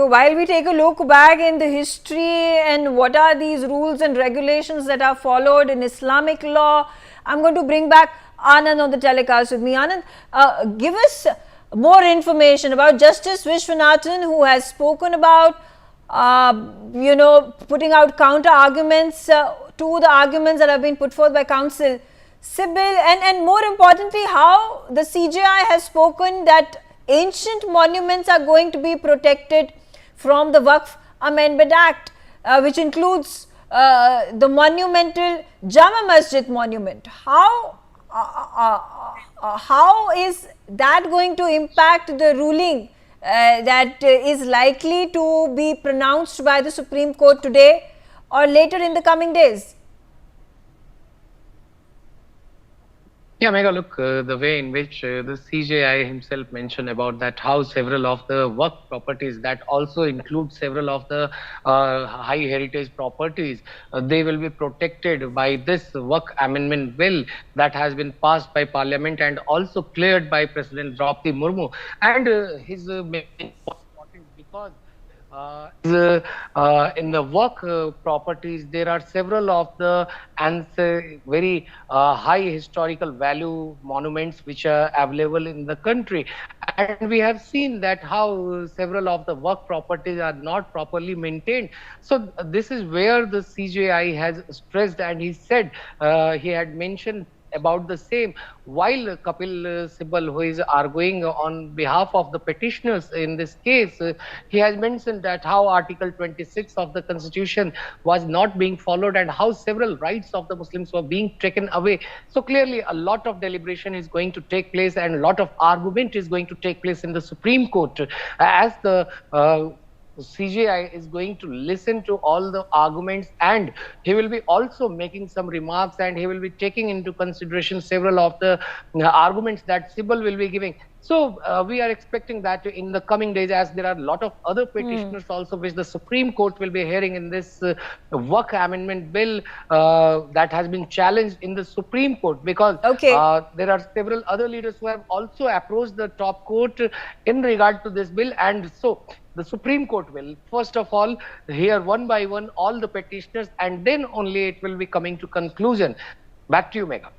So while we take a look back in the history and what are these rules and regulations that are followed in Islamic law, I'm going to bring back Anand on the telecast with me. Anand, give us more information about Justice Vishwanathan, who has spoken about, putting out counter arguments to the arguments that have been put forth by counsel Sybil, and more importantly, how the CJI has spoken that ancient monuments are going to be protected from the Waqf Amendment Act, which includes the monumental Jama Masjid monument. How is that going to impact the ruling that is likely to be pronounced by the Supreme Court today or later in the coming days? Yeah, Megha, look, the way in which the CJI himself mentioned about that how several of the work properties that also include several of the high heritage properties, they will be protected by this work amendment bill that has been passed by parliament and also cleared by President Draupadi Murmu. And his main important because in the work properties, there are several of the very high historical value monuments which are available in the country. And we have seen that how several of the work properties are not properly maintained. So this is where the CJI has stressed, and he said, he had mentioned about the same, while Kapil Sibal, who is arguing on behalf of the petitioners in this case, he has mentioned that how Article 26 of the Constitution was not being followed and how several rights of the Muslims were being taken away. So clearly a lot of deliberation is going to take place and a lot of argument is going to take place in the Supreme Court as the CJI is going to listen to all the arguments, and he will be also making some remarks, and he will be taking into consideration several of the arguments that Sibal will be giving. So we are expecting that in the coming days, as there are a lot of other petitioners also which the Supreme Court will be hearing in this work amendment bill that has been challenged in the Supreme Court, because there are several other leaders who have also approached the top court in regard to this bill. And so the Supreme Court will first of all hear one by one all the petitioners, and then only it will be coming to conclusion. Back to you, Megha.